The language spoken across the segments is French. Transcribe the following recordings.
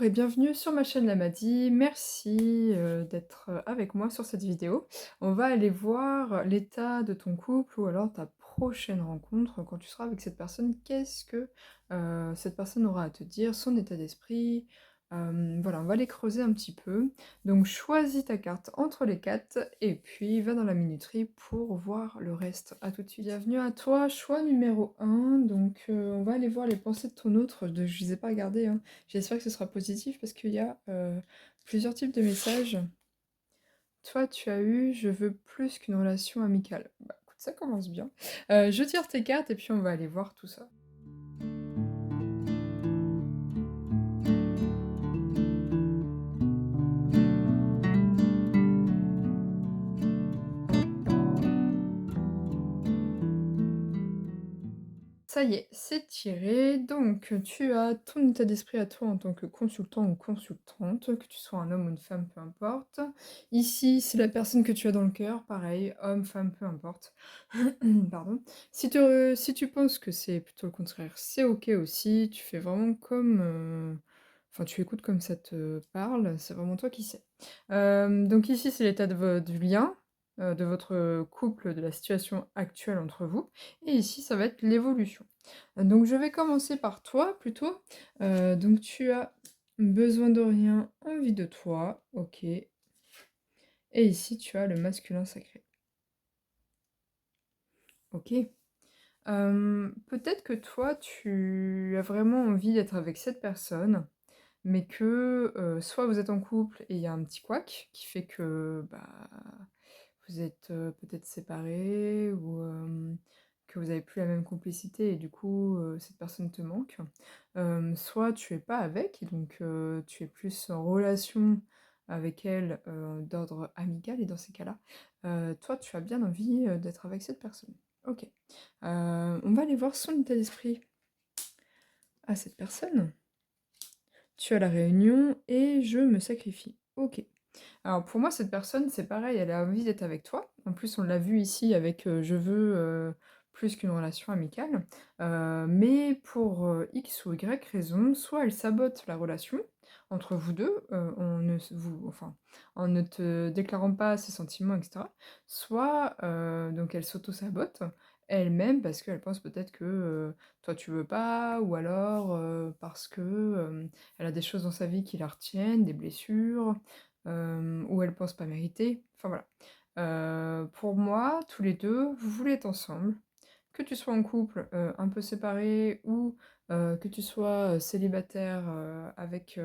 Bonjour et bienvenue sur ma chaîne Lamadi. Merci d'être avec moi sur cette vidéo. On va aller voir l'état de ton couple ou alors ta prochaine rencontre quand tu seras avec cette personne. Qu'est-ce que cette personne aura à te dire, son état d'esprit. Voilà, on va les creuser un petit peu. Donc choisis ta carte entre les quatre et puis va dans la minuterie pour voir le reste. À tout de suite. Bienvenue à toi, choix numéro un. Donc on va aller voir les pensées de ton autre. Je ne les ai pas regardées, hein. J'espère que ce sera positif parce qu'il y a plusieurs types de messages. Toi, tu as eu «Je veux plus qu'une relation amicale». Bah écoute, ça commence bien. Je tire tes cartes et puis on va aller voir tout ça. Ça y est, c'est tiré. Donc, tu as ton état d'esprit à toi en tant que consultant ou consultante, que tu sois un homme ou une femme, peu importe. Ici, c'est la personne que tu as dans le cœur, pareil, homme, femme, peu importe. Pardon. Si tu penses que c'est plutôt le contraire, c'est OK aussi. Tu fais vraiment comme, enfin, tu écoutes comme ça te parle, c'est vraiment toi qui sais. Donc ici, c'est l'état du lien, de votre couple, de la situation actuelle entre vous. Et ici, ça va être l'évolution. Donc je vais commencer par toi plutôt. Donc tu as besoin de rien, envie de toi, OK. Et ici, tu as le masculin sacré. OK. Peut-être que toi, tu as vraiment envie d'être avec cette personne, mais que, soit vous êtes en couple et il y a un petit couac qui fait que, bah, vous êtes, peut-être séparés ou, que vous avez plus la même complicité et du coup, cette personne te manque. Soit tu es pas avec et donc, tu es plus en relation avec elle, d'ordre amical et dans ces cas-là, toi tu as bien envie, d'être avec cette personne. OK. On va aller voir son état d'esprit à cette personne. Tu as la réunion et je me sacrifie. OK. Alors pour moi, cette personne, c'est pareil, elle a envie d'être avec toi. En plus, on l'a vu ici avec je veux plus qu'une relation amicale. Mais pour X ou Y raison, soit elle sabote la relation entre vous deux, enfin, en ne te déclarant pas ses sentiments, etc. Soit donc elle s'auto-sabote elle-même parce qu'elle pense peut-être que toi tu veux pas, ou alors parce que elle a des choses dans sa vie qui la retiennent, des blessures, ou elle pense pas mériter. Enfin voilà. Pour moi, tous les 2 vous voulez être ensemble, que tu sois en couple, un peu séparé ou que tu sois, célibataire, avec,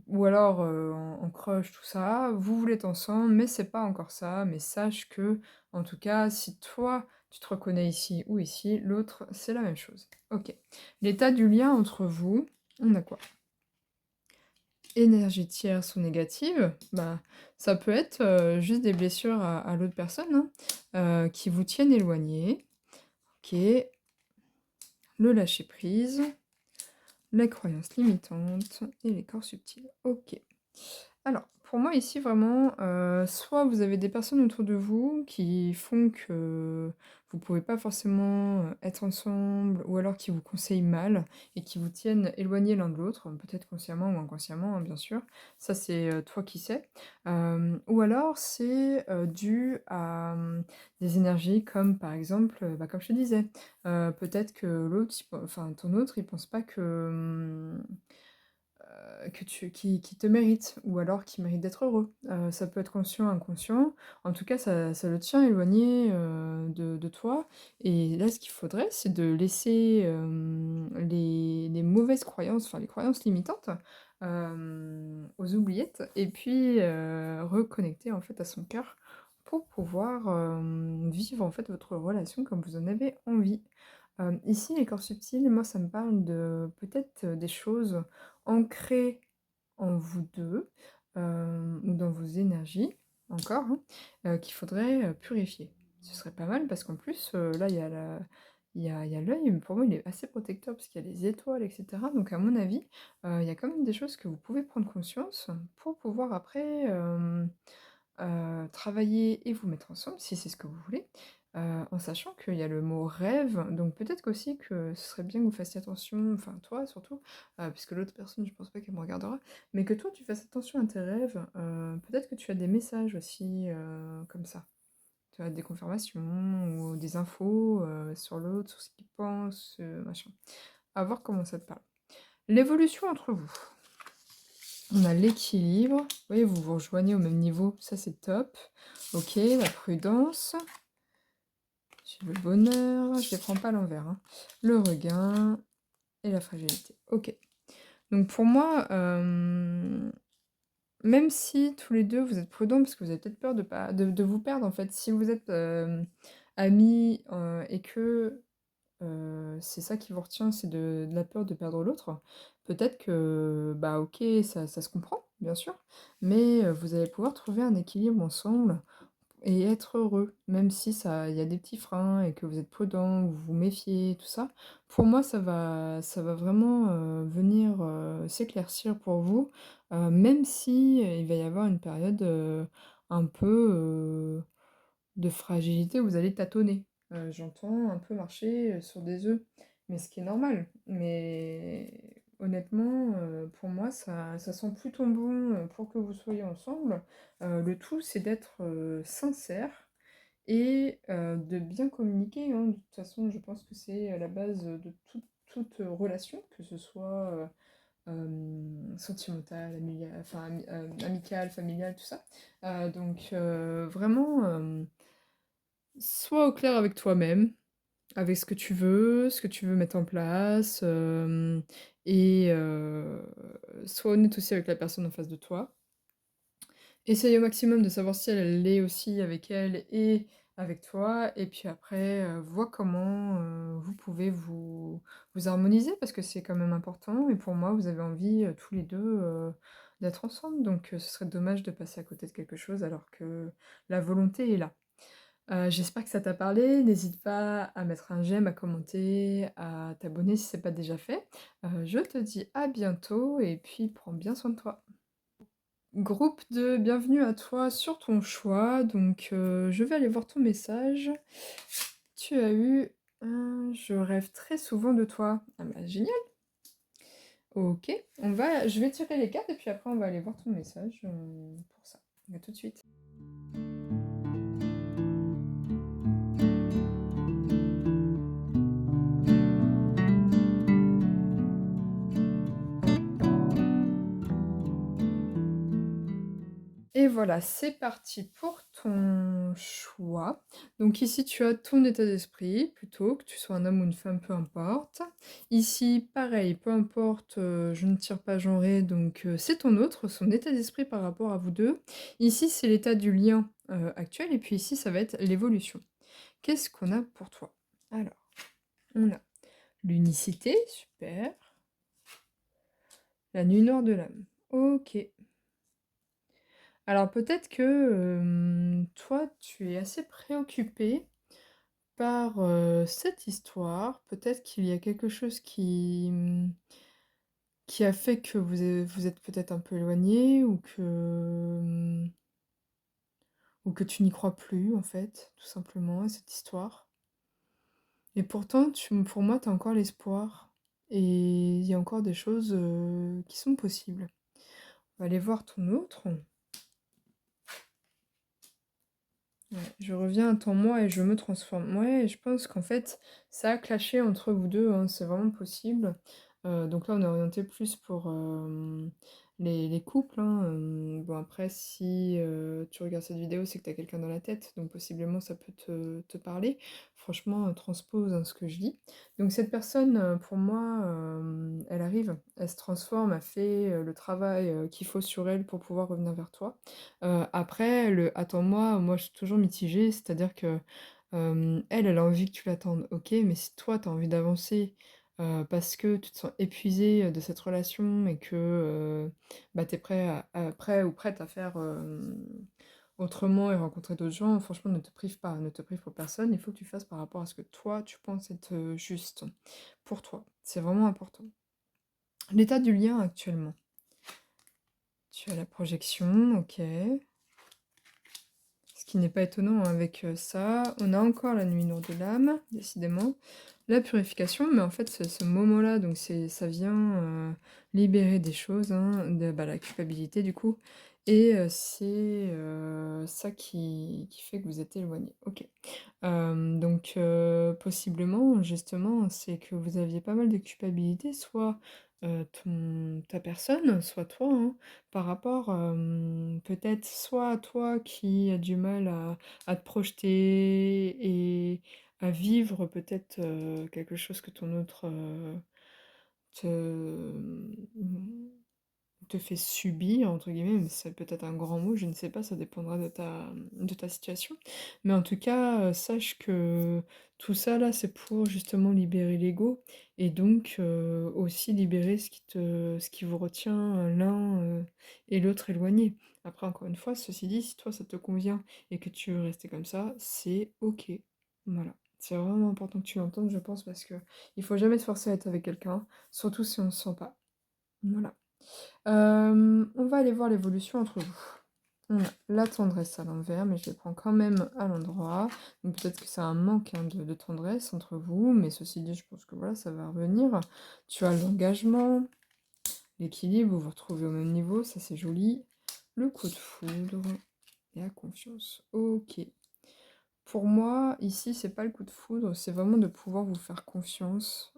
ou alors, en crush, tout ça, vous voulez être ensemble, mais c'est pas encore ça. Mais sache que, en tout cas, si toi, tu te reconnais ici ou ici, l'autre, c'est la même chose. OK. L'état du lien entre vous, on a quoi? Énergie tierce ou négative, bah, ça peut être, juste des blessures à l'autre personne, hein, qui vous tiennent éloignés. OK. Le lâcher prise, la croyance limitante et les corps subtils. OK. Alors, pour moi ici vraiment, soit vous avez des personnes autour de vous qui font que vous pouvez pas forcément, être ensemble ou alors qui vous conseillent mal et qui vous tiennent éloignés l'un de l'autre, peut-être consciemment ou inconsciemment, hein, bien sûr. Ça c'est, toi qui sais. Ou alors c'est, dû à, des énergies comme par exemple, bah, comme je te disais, peut-être que l'autre enfin ton autre il pense pas que, que tu qui te mérite ou alors qui mérite d'être heureux. Ça peut être conscient, inconscient. En tout cas, ça le tient éloigné, de toi et là, ce qu'il faudrait, c'est de laisser, les mauvaises croyances, enfin les croyances limitantes, aux oubliettes et puis, reconnecter en fait à son cœur pour pouvoir, vivre en fait votre relation comme vous en avez envie. Ici, les corps subtils, moi, ça me parle de peut-être, des choses ancrées en vous 2, ou dans vos énergies encore, hein, qu'il faudrait, purifier. Ce serait pas mal parce qu'en plus, là, il y a l'œil, mais pour moi, il est assez protecteur parce qu'il y a les étoiles et cetera. Donc à mon avis, il y a quand même des choses que vous pouvez prendre conscience pour pouvoir après, travailler et vous mettre ensemble, si c'est ce que vous voulez, en sachant qu'il y a le mot «rêve», donc peut-être qu'aussi que ce serait bien que vous fassiez attention, enfin toi surtout, puisque l'autre personne je pense pas qu'elle me regardera, mais que toi tu fasses attention à tes rêves, peut-être que tu as des messages aussi, comme ça. Tu as des confirmations ou des infos, sur l'autre, sur ce qu'il pense, machin. À voir comment ça te parle. L'évolution entre vous. On a l'équilibre. Oui, vous vous rejoignez au même niveau, ça c'est top. OK, la prudence. J'ai le bonheur, je les prends pas à l'envers, hein. Le regain et la fragilité. OK. Donc pour moi, même si tous les 2 vous êtes prudents parce que vous avez peut-être peur de pas de vous perdre en fait. Si vous êtes, amis, et que c'est ça qui vous retient, c'est de la peur de perdre l'autre. Peut-être que, bah, OK, ça se comprend, bien sûr, mais vous allez pouvoir trouver un équilibre ensemble et être heureux, même si ça il y a des petits freins et que vous êtes prudents, vous vous méfiez, tout ça. Pour moi, ça va vraiment, venir, s'éclaircir pour vous, même si, il va y avoir une période, un peu, de fragilité, vous allez tâtonner. J'entends un peu marcher, sur des œufs, mais ce qui est normal. Mais honnêtement, pour moi, ça sent plutôt bon, pour que vous soyez ensemble. Le tout, c'est d'être, sincère et de bien communiquer, hein. De toute façon, je pense que c'est, la base, de toute relation, que ce soit, sentimentale, amicale, familiale, tout ça. Donc vraiment, sois au clair avec toi-même, avec ce que tu veux mettre en place, et sois honnête aussi avec la personne en face de toi. Essaye au maximum de savoir si elle l'est aussi avec elle et avec toi et puis après, vois comment, vous pouvez vous harmoniser parce que c'est quand même important et pour moi, vous avez envie, tous les 2 d'être ensemble donc ce serait dommage de passer à côté de quelque chose alors que la volonté est là. J'espère que ça t'a parlé. N'hésite pas à mettre un j'aime, à commenter, à t'abonner si c'est pas déjà fait. Je te dis à bientôt et puis prends bien soin de toi. Groupe de bienvenue à toi sur ton choix, donc je vais aller voir ton message. Tu as eu «Je rêve très souvent de toi». Ah bah génial! OK, je vais tirer les cartes et puis après on va aller voir ton message, pour ça. À tout de suite. Et voilà, c'est parti pour ton choix. Donc ici, tu as ton état d'esprit, plutôt, que tu sois un homme ou une femme, peu importe. Ici, pareil, peu importe, je ne tire pas genré, donc c'est ton autre, son état d'esprit par rapport à vous 2. Ici, c'est l'état du lien, actuel et puis ici, ça va être l'évolution. Qu'est-ce qu'on a pour toi? Alors, on a l'unicité, super. La nuit noire de l'âme. OK. Alors peut-être que, toi, tu es assez préoccupé par, cette histoire. Peut-être qu'il y a quelque chose qui a fait que vous êtes peut-être un peu éloignés ou que tu n'y crois plus, en fait, tout simplement, à cette histoire. Et pourtant, pour moi, tu as encore l'espoir et il y a encore des choses, qui sont possibles. On va aller voir ton autre. Ouais, je reviens à ton moi et je me transforme. Ouais, je pense qu'en fait, ça a clashé entre vous 2, hein, c'est vraiment possible. Donc là, on est orienté plus pour, les couples, hein, bon après si, tu regardes cette vidéo, c'est que tu as quelqu'un dans la tête, donc possiblement ça peut te parler. Franchement, transpose, hein, ce que je dis. Donc cette personne, pour moi, elle arrive, elle se transforme, elle fait, le travail, qu'il faut sur elle pour pouvoir revenir vers toi. Après le «attends-moi», moi je suis toujours mitigée, c'est-à-dire que, elle a envie que tu l'attendes, OK, mais si toi tu as envie d'avancer, parce que tu te sens épuisé, de cette relation et que, bah, tu es prêt ou prête à faire, autrement et rencontrer d'autres gens, franchement ne te prive pas, ne te prive pour personne. Il faut que tu fasses par rapport à ce que toi tu penses être, juste pour toi. C'est vraiment important. L'état du lien actuellement. Tu as la projection, OK. Est-ce qui n'est pas étonnant avec, ça. On a encore la nuit noire de l'âme, décidément. La purification, mais en fait, ce moment-là, donc ça vient, libérer des choses, hein, la culpabilité du coup et c'est, ça qui fait que vous êtes éloignés. OK. Donc possiblement, justement, c'est que vous aviez pas mal de culpabilité, soit, ta personne, soit toi, hein, par rapport, peut-être soit à toi qui a du mal à te projeter et à vivre peut-être, quelque chose que ton autre, te, te fait «subir» entre guillemets, mais c'est peut-être un grand mot, je ne sais pas, ça dépendra de ta situation. Mais en tout cas, sache que tout ça là, c'est pour justement libérer l'ego et donc aussi libérer ce qui vous retient, l'un, et l'autre éloigné. Après encore une fois, ceci dit, si toi ça te convient et que tu veux rester comme ça, c'est OK. Voilà. C'est vraiment important que tu l'entendes, je pense, parce que il faut jamais se forcer à être avec quelqu'un, surtout si on ne se sent pas. Voilà. On va aller voir l'évolution entre vous. On a la tendresse à l'envers, mais je les prends quand même à l'endroit. Donc peut-être que c'est un manque, hein, de tendresse entre vous, mais ceci dit, je pense que voilà, ça va revenir. Tu as l'engagement, l'équilibre, vous vous retrouvez au même niveau, ça c'est joli. Le coup de foudre et la confiance. OK. Pour moi, ici, c'est pas le coup de foudre, c'est vraiment de pouvoir vous faire confiance,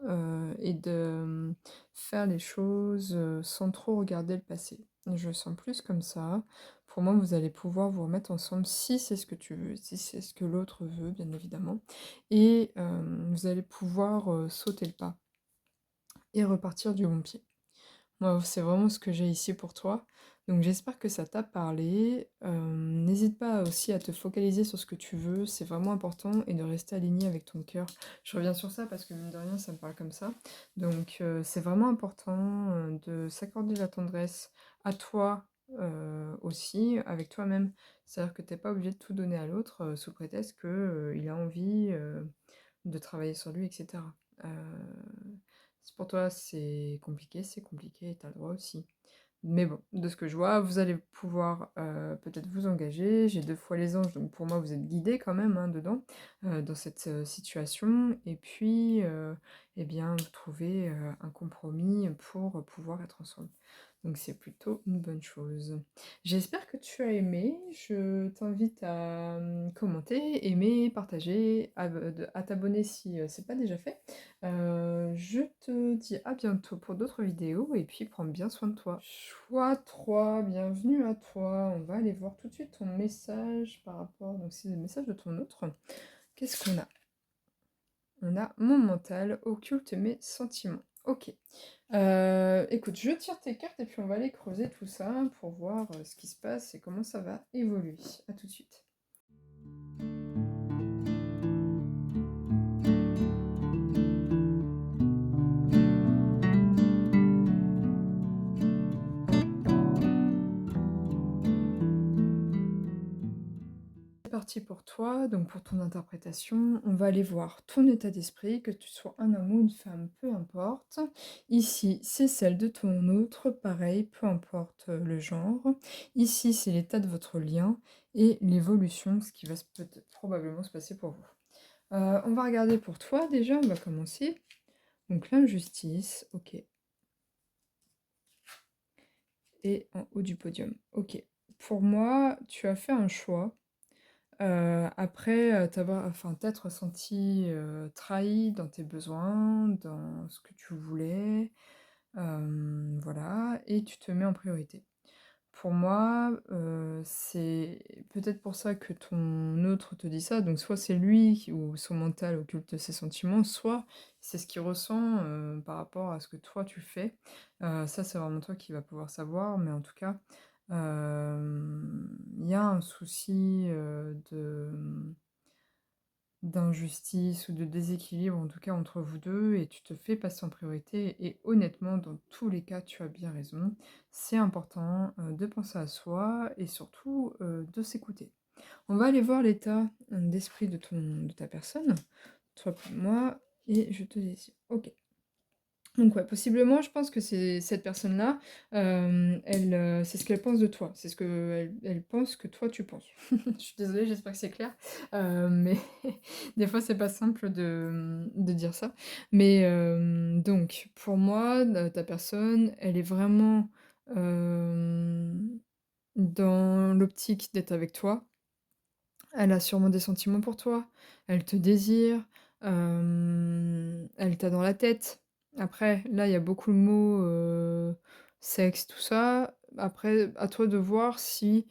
et de, faire les choses, sans trop regarder le passé. Je le sens plus comme ça. Pour moi, vous allez pouvoir vous remettre ensemble si c'est ce que tu veux, si c'est ce que l'autre veut, bien évidemment et vous allez pouvoir, sauter le pas et repartir du bon pied. Moi, c'est vraiment ce que j'ai ici pour toi. Donc j'espère que ça t'a parlé. N'hésite pas aussi à te focaliser sur ce que tu veux, c'est vraiment important, et de rester aligné avec ton cœur. Je reviens sur ça parce que mine de rien, ça me parle comme ça. Donc c'est vraiment important de s'accorder la tendresse à toi aussi, avec toi-même. C'est-à-dire que t'es pas obligé de tout donner à l'autre sous prétexte que il a envie de travailler sur lui, etc. Euh, si pour toi c'est compliqué et tu as le droit aussi. Mais bon, de ce que je vois, vous allez pouvoir peut-être vous engager. J'ai 2 fois les anges, donc pour moi vous êtes guidés quand même, hein, dedans, dans cette situation. Et puis, eh bien, vous trouvez un compromis pour pouvoir être ensemble. Donc c'est plutôt une bonne chose. J'espère que tu as aimé. Je t'invite à commenter, aimer, partager, à t'abonner si c'est pas déjà fait. Je te dis à bientôt pour d'autres vidéos et puis prends bien soin de toi. Choix 3, bienvenue à toi. On va aller voir tout de suite ton message par rapport, donc c'est le message de ton autre. Qu'est-ce qu'on a? On a mon mental occulte mes sentiments. Ok. Écoute, je tire tes cartes et puis on va aller creuser tout ça pour voir ce qui se passe et comment ça va évoluer. À tout de suite. C'est parti pour toi, donc pour ton interprétation, on va aller voir ton état d'esprit, que tu sois un homme ou une femme, peu importe. Ici, c'est celle de ton autre, pareil, peu importe le genre. Ici, c'est l'état de votre lien et l'évolution, ce qui va peut-être probablement se passer pour vous. On va regarder pour toi déjà, on va commencer. Donc l'injustice, ok. Et en haut du podium, ok. Pour moi, tu as fait un choix. Après, t'être senti, trahi dans tes besoins, dans ce que tu voulais, voilà et tu te mets en priorité. Pour moi, c'est peut-être pour ça que ton autre te dit ça, donc soit c'est lui ou son mental occulte ses sentiments, soit c'est ce qu'il ressent, par rapport à ce que toi tu fais. Ça, c'est vraiment toi qui vas pouvoir savoir, mais en tout cas, il y a un souci, d'injustice ou de déséquilibre, en tout cas entre vous deux, et tu te fais passer en priorité. Et honnêtement, dans tous les cas, tu as bien raison. C'est important de penser à soi et surtout de s'écouter. On va aller voir l'état d'esprit de ta personne, toi pour moi, et je te dis, ok. Donc ouais, possiblement, je pense que c'est cette personne-là, elle, c'est ce qu'elle pense de toi. C'est ce qu'elle pense que toi tu penses. Je suis désolée, j'espère que c'est clair, mais des fois c'est pas simple de dire ça. Mais, donc pour moi, ta personne, elle est vraiment, dans l'optique d'être avec toi. Elle a sûrement des sentiments pour toi, elle te désire, elle t'a dans la tête. Après, là, il y a beaucoup le mot, sexe, tout ça. Après, à toi de voir si,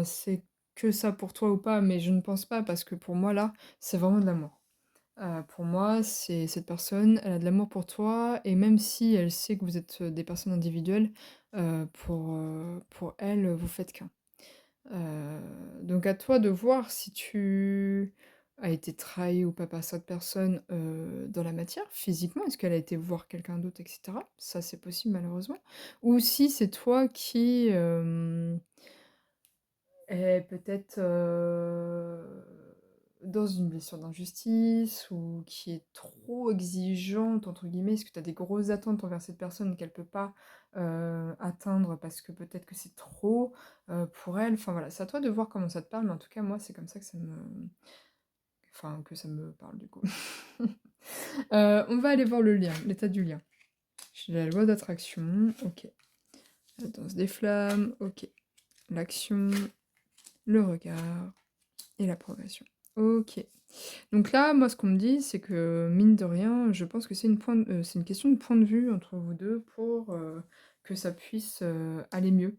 c'est que ça pour toi ou pas, mais je ne pense pas parce que pour moi, là, c'est vraiment de l'amour. Pour moi, c'est cette personne, elle a de l'amour pour toi et même si elle sait que vous êtes, des personnes individuelles, pour elle, vous faites qu'un. Heu, donc à toi de voir si tu as été trahi ou pas par cette personne, dans la matière, physiquement. Est-ce qu'elle a été voir quelqu'un d'autre et cetera? Ça, c'est possible malheureusement. Ou si c'est toi qui, est peut-être, dans une blessure d'injustice ou qui est «trop exigeante» entre guillemets. Est-ce que tu as des grosses attentes envers cette personne qu'elle peut pas, atteindre parce que peut-être que c'est trop, pour elle? Enfin voilà, c'est à toi de voir comment ça te parle, mais en tout cas moi c'est comme ça que ça me parle du coup. On va aller voir le lien, l'état du lien. J'ai la loi d'attraction, OK. La danse des flammes, OK. L'action, le regard et la progression. OK. Donc là, moi, ce qu'on me dit, c'est que mine de rien, je pense que c'est une question de point de vue entre vous 2 pour, que ça puisse, aller mieux.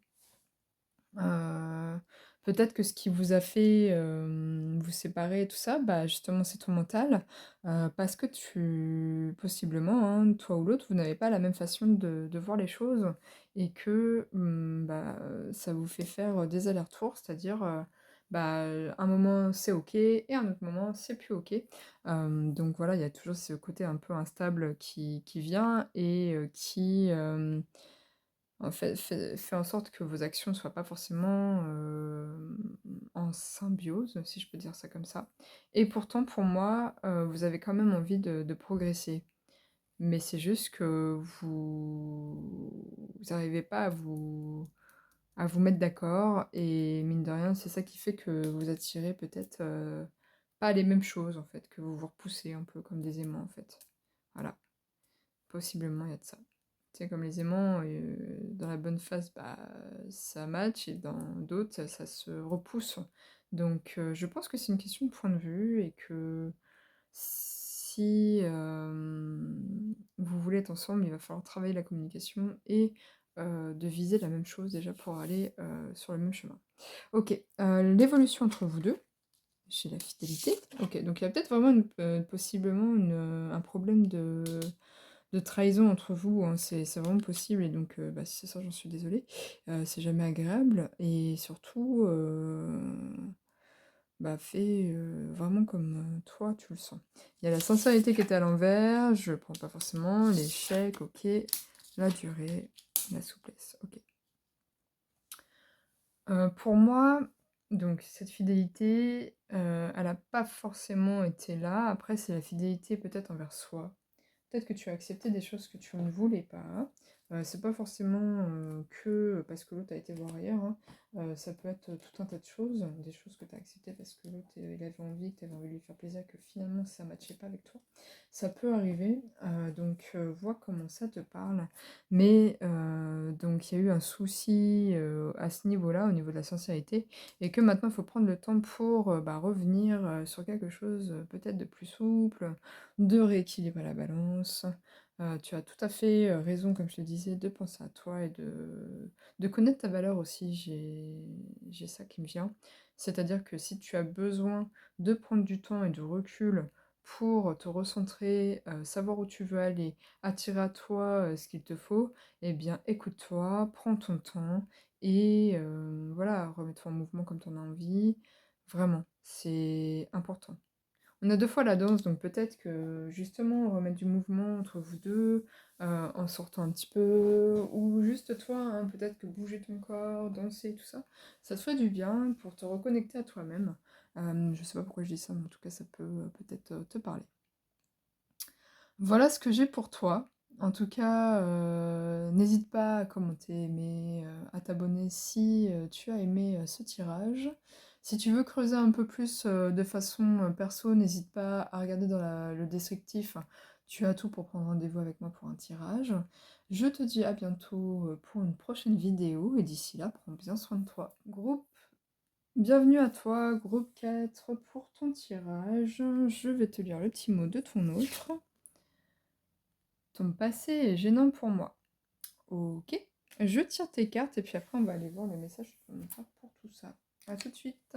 Heu, peut-être que ce qui vous a fait, vous séparer et tout ça, bah, justement, c'est ton mental, parce que possiblement, hein, toi ou l'autre, vous n'avez pas la même façon de voir les choses et que, bah, ça vous fait faire, des allers-retours. C'est-à-dire, bah, un moment c'est OK et un autre moment c'est plus OK. Donc voilà, il y a toujours ce côté un peu instable qui vient et qui, en fait en sorte que vos actions soient pas forcément, en symbiose, si je peux dire ça comme ça. Et pourtant pour moi, vous avez quand même envie de progresser. Mais c'est juste que vous arrivez pas à vous mettre d'accord et mine de rien, c'est ça qui fait que vous attirez peut-être, pas les mêmes choses en fait, que vous vous repoussez un peu comme des aimants en fait. Voilà, possiblement il y a de ça. Tu sais, comme les aimants, dans la bonne phase, bah, ça match et dans d'autres, ça se repousse. Donc je pense que c'est une question de point de vue et que si, vous voulez être ensemble, il va falloir travailler la communication et de viser la même chose déjà pour aller, sur le même chemin. OK, l'évolution entre vous 2 chez la fidélité. OK, donc il y a peut-être vraiment possiblement un problème de trahison entre vous, hein, c'est vraiment possible et donc bah, si c'est ça, j'en suis désolée. C'est jamais agréable et surtout, bah, fais, vraiment comme, toi tu le sens. Il y a la sincérité qui est à l'envers, je prends pas forcément, l'échec, OK, la durée, la souplesse, OK. Pour moi, donc cette fidélité, elle a pas forcément été là. Après c'est la fidélité peut-être envers soi. Peut-être que tu as accepté des choses que tu ne voulais pas. C'est pas forcément, que parce que l'autre a été voir ailleurs, hein. Ça peut être tout un tas de choses, des choses que tu as acceptées parce que l'autre, il avait envie, que tu avais envie de lui faire plaisir, que finalement ça matchait pas avec toi. Ça peut arriver, donc vois comment ça te parle. Mais donc il y a eu un souci, à ce niveau-là, au niveau de la sincérité et que maintenant il faut prendre le temps pour, bah, revenir, sur quelque chose, peut-être de plus souple, de rééquilibrer la balance. Tu as tout à fait, raison, comme je te disais, de penser à toi et de connaître ta valeur aussi. J'ai ça qui me vient. C'est-à-dire que si tu as besoin de prendre du temps et du recul pour te recentrer, savoir où tu veux aller, attirer à toi, ce qu'il te faut, eh bien écoute-toi, prends ton temps et voilà, remets-toi en mouvement comme tu en as envie. Vraiment, c'est important. On a 2 fois la danse, donc peut-être que justement remettre du mouvement entre vous 2, en sortant un petit peu ou juste toi, hein, peut-être que bouger ton corps, danser, tout ça, ça te ferait du bien pour te reconnecter à toi-même. Je sais pas pourquoi je dis ça, mais en tout cas ça peut, peut-être, te parler. Voilà ce que j'ai pour toi. En tout cas, n'hésite pas à commenter, aimer, à t'abonner si, tu as aimé, ce tirage. Si tu veux creuser un peu plus, de façon, perso, n'hésite pas à regarder dans le descriptif. Tu as tout pour prendre rendez-vous avec moi pour un tirage. Je te dis à bientôt, pour une prochaine vidéo et d'ici là, prends bien soin de toi. Bienvenue à toi, groupe 4 pour ton tirage. Je vais te lire le petit mot de ton autre. Ton passé est gênant pour moi. Ok. Je tire tes cartes et puis après on va aller voir les messages supplémentaires pour tout ça. A tout de suite.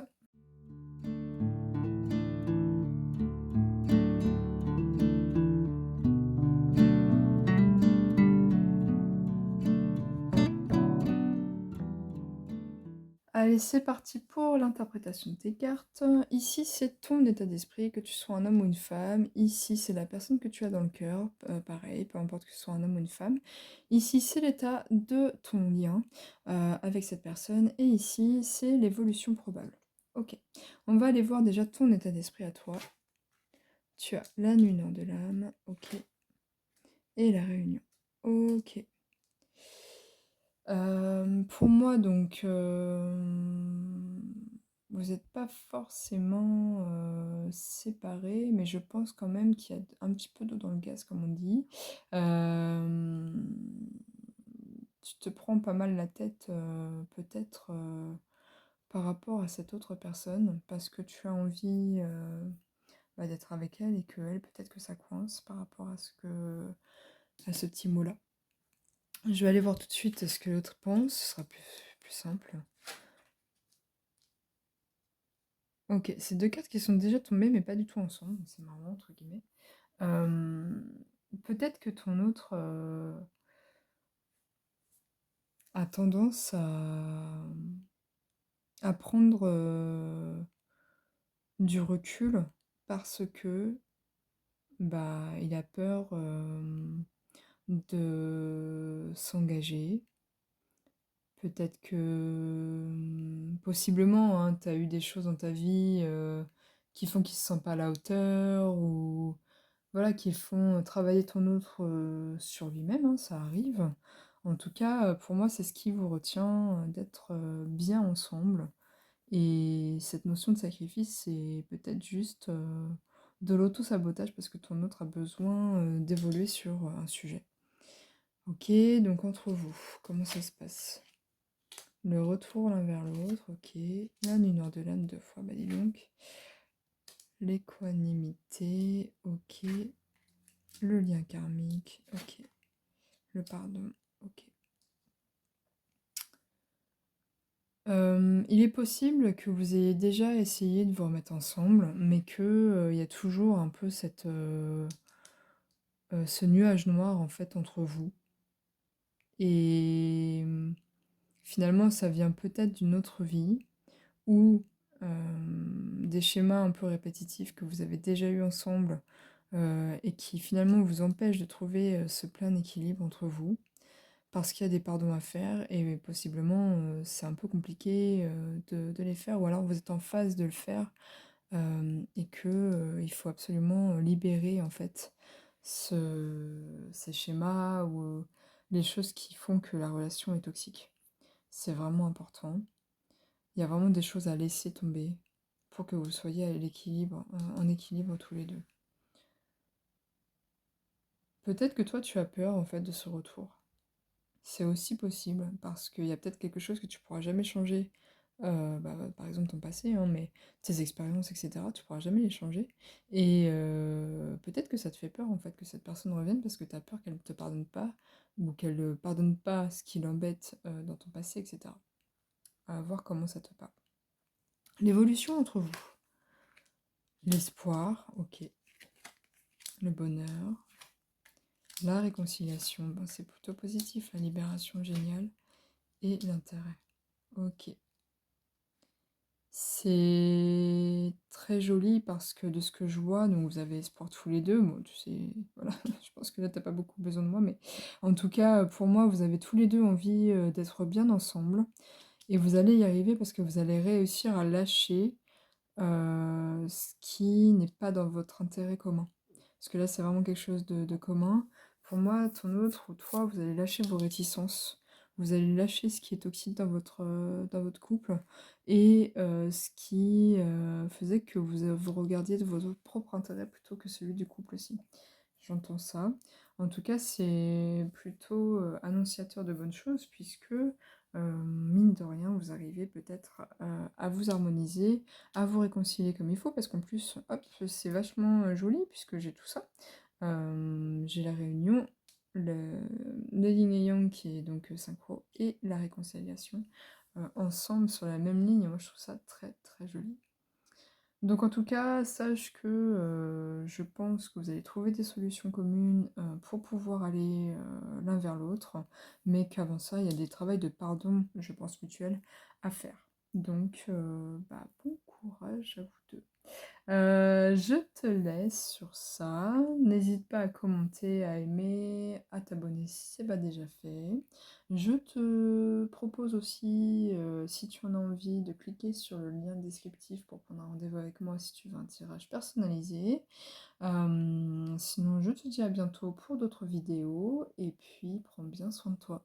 Allez, c'est parti pour l'interprétation de tes cartes. Ici, c'est ton état d'esprit, que tu sois un homme ou une femme. Ici, c'est la personne que tu as dans le cœur. Pareil, peu importe que ce soit un homme ou une femme. Ici, c'est l'état de ton lien avec cette personne. Et ici, c'est l'évolution probable. Ok. On va aller voir déjà ton état d'esprit à toi. Tu as la nuit nord de l'âme. Ok. Et la réunion. Ok. Pour moi, donc, vous n'êtes pas forcément séparés, mais je pense quand même qu'il y a un petit peu d'eau dans le gaz, comme on dit. Euh, Tu te prends pas mal la tête, peut-être, par rapport à cette autre personne, parce que tu as envie d'être avec elle et que elle, peut-être que ça coince par rapport à ce petit mot-là. Je vais aller voir tout de suite ce que l'autre pense, ce sera plus simple. Ok, c'est deux cartes qui sont déjà tombées, mais pas du tout ensemble, c'est marrant, entre guillemets. Euh, Peut-être que ton autre a tendance à prendre du recul parce que bah, il a peur de s'engager. Peut-être que possiblement, hein, tu as eu des choses dans ta vie qui font qu'il se sent pas à la hauteur ou voilà, qui font travailler ton autre sur lui-même, hein, ça arrive. En tout cas, pour moi, c'est ce qui vous retient d'être bien ensemble. Et cette notion de sacrifice, c'est peut-être juste de l'auto-sabotage parce que ton autre a besoin d'évoluer sur un sujet. Ok, donc entre vous, comment ça se passe? Le retour l'un vers l'autre, ok. La nuit noire de l'âme deux fois, bah dis donc. L'équanimité, ok. Le lien karmique, ok. Le pardon, ok. Il est possible que vous ayez déjà essayé de vous remettre ensemble, mais que il y a toujours un peu ce nuage noir en fait entre vous. Et finalement, ça vient peut-être d'une autre vie ou des schémas un peu répétitifs que vous avez déjà eu ensemble et qui finalement vous empêchent de trouver ce plein équilibre entre vous. Parce qu'il y a des pardons à faire et possiblement c'est un peu compliqué de les faire ou alors vous êtes en phase de le faire et que il faut absolument libérer en fait ces schémas ou les choses qui font que la relation est toxique. C'est vraiment important. Il y a vraiment des choses à laisser tomber pour que vous soyez à l'équilibre, en équilibre tous les deux. Peut-être que toi tu as peur en fait de ce retour. C'est aussi possible, parce qu'il y a peut-être quelque chose que tu pourras jamais changer. Par exemple ton passé, hein, mais tes expériences, etc., tu pourras jamais les changer. Et peut-être que ça te fait peur, en fait, que cette personne revienne, parce que tu as peur qu'elle ne te pardonne pas, ou qu'elle ne pardonne pas ce qui l'embête dans ton passé, etc. À voir comment ça te parle. L'évolution entre vous. L'espoir, ok. Le bonheur. La réconciliation, ben, c'est plutôt positif. La libération, génial. Et l'intérêt. Ok. C'est très joli parce que de ce que je vois, donc vous avez espoir tous les deux. Bon, tu sais, voilà, je pense que là, t'as pas beaucoup besoin de moi, mais en tout cas, pour moi, vous avez tous les deux envie d'être bien ensemble. Et vous allez y arriver parce que vous allez réussir à lâcher ce qui n'est pas dans votre intérêt commun. Parce que là, c'est vraiment quelque chose de commun. pour moi, ton autre ou toi, vous allez lâcher vos réticences. Vous allez lâcher ce qui est toxique dans votre couple et ce qui, faisait que vous regardiez de votre propre intérêt plutôt que celui du couple aussi. J'entends ça. En tout cas, c'est plutôt, annonciateur de bonnes choses puisque, mine de rien, vous arrivez peut-être, à vous harmoniser, à vous réconcilier comme il faut parce qu'en plus, hop, c'est vachement, joli puisque j'ai tout ça. J'ai la réunion, le yin et yang qui est donc, synchro et la réconciliation, ensemble sur la même ligne et moi je trouve ça très, très joli. Donc en tout cas, sache que, je pense que vous allez trouver des solutions communes, pour pouvoir aller, l'un vers l'autre, mais qu'avant ça, il y a des travaux de pardon, je pense mutuel, à faire. Donc, bah, bon courage à vous 2. Je te laisse sur ça. N'hésite pas à commenter, à aimer, à t'abonner si c'est pas déjà fait. Je te propose aussi, si tu en as envie, de cliquer sur le lien descriptif pour prendre un rendez-vous avec moi si tu veux un tirage personnalisé. Sinon, je te dis à bientôt pour d'autres vidéos et puis prends bien soin de toi.